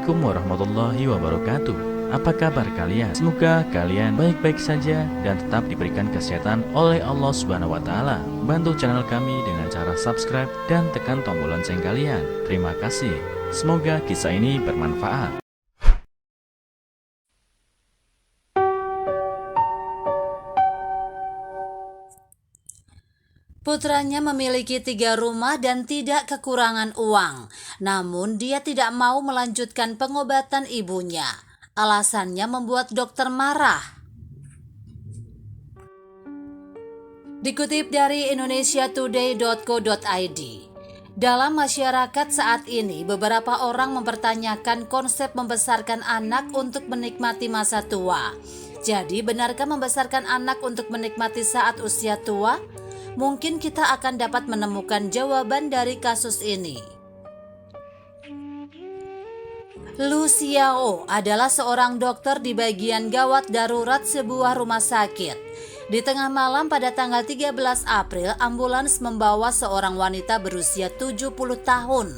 Assalamualaikum warahmatullahi wabarakatuh. Apa kabar kalian? Semoga kalian baik-baik saja dan tetap diberikan kesehatan oleh Allah Subhanahu wa taala. Bantu channel kami dengan cara subscribe dan tekan tombol lonceng kalian. Terima kasih. Semoga kisah ini bermanfaat. Putranya memiliki 3 rumah dan tidak kekurangan uang. Namun dia tidak mau melanjutkan pengobatan ibunya. Alasannya membuat dokter marah. Dikutip dari indonesiatoday.co.id, dalam masyarakat saat ini beberapa orang mempertanyakan konsep membesarkan anak untuk menikmati masa tua. Jadi benarkah membesarkan anak untuk menikmati saat usia tua? Mungkin kita akan dapat menemukan jawaban dari kasus ini. Lu Xiao adalah seorang dokter di bagian gawat darurat sebuah rumah sakit. Di tengah malam pada tanggal 13 April, ambulans membawa seorang wanita berusia 70 tahun.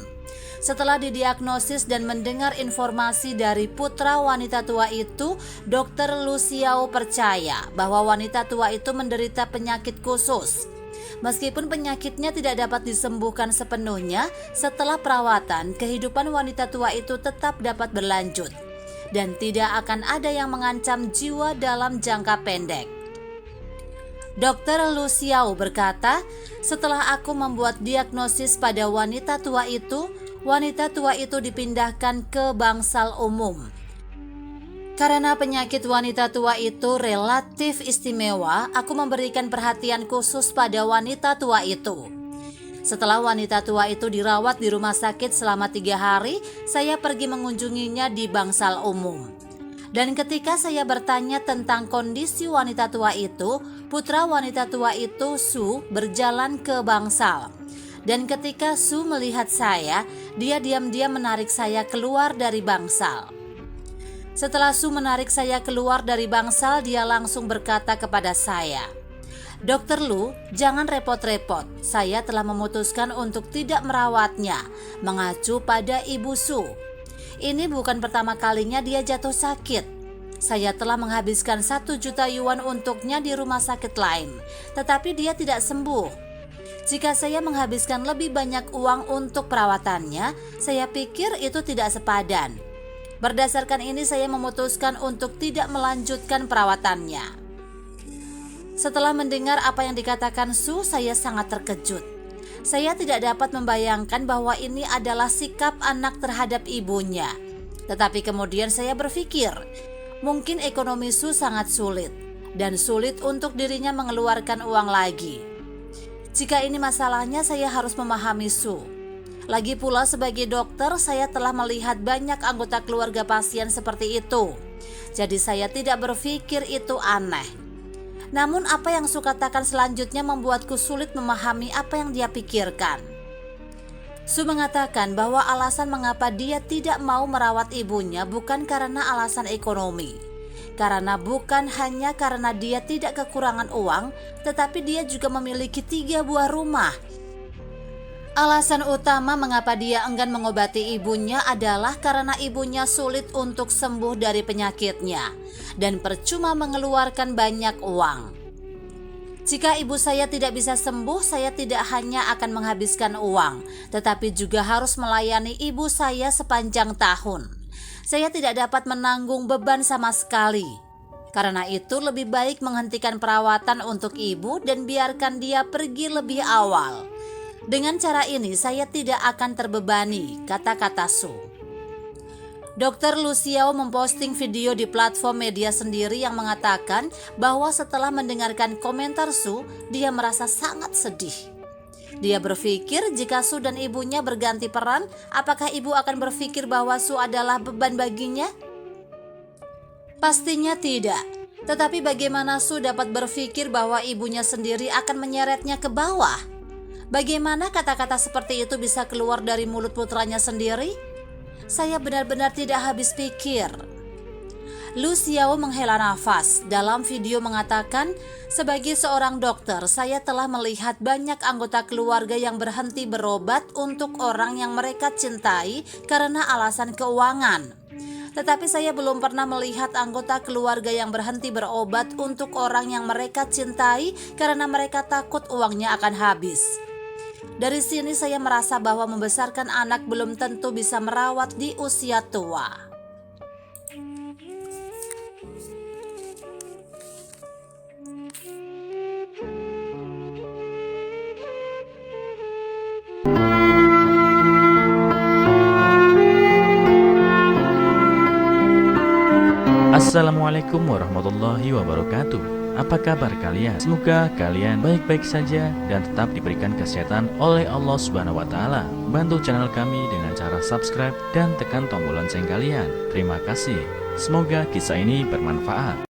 Setelah didiagnosis dan mendengar informasi dari putra wanita tua itu, Dokter Lu Xiao percaya bahwa wanita tua itu menderita penyakit khusus. Meskipun penyakitnya tidak dapat disembuhkan sepenuhnya, setelah perawatan, kehidupan wanita tua itu tetap dapat berlanjut dan tidak akan ada yang mengancam jiwa dalam jangka pendek. Dr. Lu Xiao berkata, setelah aku membuat diagnosis pada wanita tua itu dipindahkan ke bangsal umum. Karena penyakit wanita tua itu relatif istimewa, aku memberikan perhatian khusus pada wanita tua itu. Setelah wanita tua itu dirawat di rumah sakit selama 3 hari, saya pergi mengunjunginya di bangsal umum. Dan ketika saya bertanya tentang kondisi wanita tua itu, putra wanita tua itu, Su, berjalan ke bangsal. Dan ketika Su melihat saya, dia diam-diam menarik saya keluar dari bangsal. Setelah Su menarik saya keluar dari bangsal, dia langsung berkata kepada saya, "Dokter Lu, jangan repot-repot. Saya telah memutuskan untuk tidak merawatnya," mengacu pada Ibu Su. Ini bukan pertama kalinya dia jatuh sakit. Saya telah menghabiskan 1 juta yuan untuknya di rumah sakit lain, tetapi dia tidak sembuh. Jika saya menghabiskan lebih banyak uang untuk perawatannya, saya pikir itu tidak sepadan. Berdasarkan ini saya memutuskan untuk tidak melanjutkan perawatannya. Setelah mendengar apa yang dikatakan Su, saya sangat terkejut. Saya tidak dapat membayangkan bahwa ini adalah sikap anak terhadap ibunya. Tetapi kemudian saya berpikir, mungkin ekonomi Su sangat sulit dan sulit untuk dirinya mengeluarkan uang lagi. Jika ini masalahnya, saya harus memahami Su. Lagi pula sebagai dokter, saya telah melihat banyak anggota keluarga pasien seperti itu. Jadi saya tidak berpikir itu aneh. Namun apa yang Su katakan selanjutnya membuatku sulit memahami apa yang dia pikirkan. Su mengatakan bahwa alasan mengapa dia tidak mau merawat ibunya bukan karena alasan ekonomi. Karena bukan hanya karena dia tidak kekurangan uang, tetapi dia juga memiliki 3 buah rumah. Alasan utama mengapa dia enggan mengobati ibunya adalah karena ibunya sulit untuk sembuh dari penyakitnya dan percuma mengeluarkan banyak uang. Jika ibu saya tidak bisa sembuh, saya tidak hanya akan menghabiskan uang, tetapi juga harus melayani ibu saya sepanjang tahun. Saya tidak dapat menanggung beban sama sekali. Karena itu lebih baik menghentikan perawatan untuk ibu dan biarkan dia pergi lebih awal. Dengan cara ini saya tidak akan terbebani, kata-kata Su. Dokter Lu Xiao memposting video di platform media sendiri yang mengatakan bahwa setelah mendengarkan komentar Su, dia merasa sangat sedih. Dia berpikir jika Su dan ibunya berganti peran, apakah ibu akan berpikir bahwa Su adalah beban baginya? Pastinya tidak. Tetapi bagaimana Su dapat berpikir bahwa ibunya sendiri akan menyeretnya ke bawah? Bagaimana kata-kata seperti itu bisa keluar dari mulut putranya sendiri? Saya benar-benar tidak habis pikir. Lu Xiao menghela nafas. Dalam video mengatakan, sebagai seorang dokter, saya telah melihat banyak anggota keluarga yang berhenti berobat untuk orang yang mereka cintai karena alasan keuangan. Tetapi saya belum pernah melihat anggota keluarga yang berhenti berobat untuk orang yang mereka cintai karena mereka takut uangnya akan habis. Dari sini saya merasa bahwa membesarkan anak belum tentu bisa merawat di usia tua. Assalamualaikum warahmatullahi wabarakatuh. Apa kabar kalian? Semoga kalian baik-baik saja dan tetap diberikan kesehatan oleh Allah Subhanahu wa taala. Bantu channel kami dengan cara subscribe dan tekan tombol lonceng kalian. Terima kasih. Semoga kisah ini bermanfaat.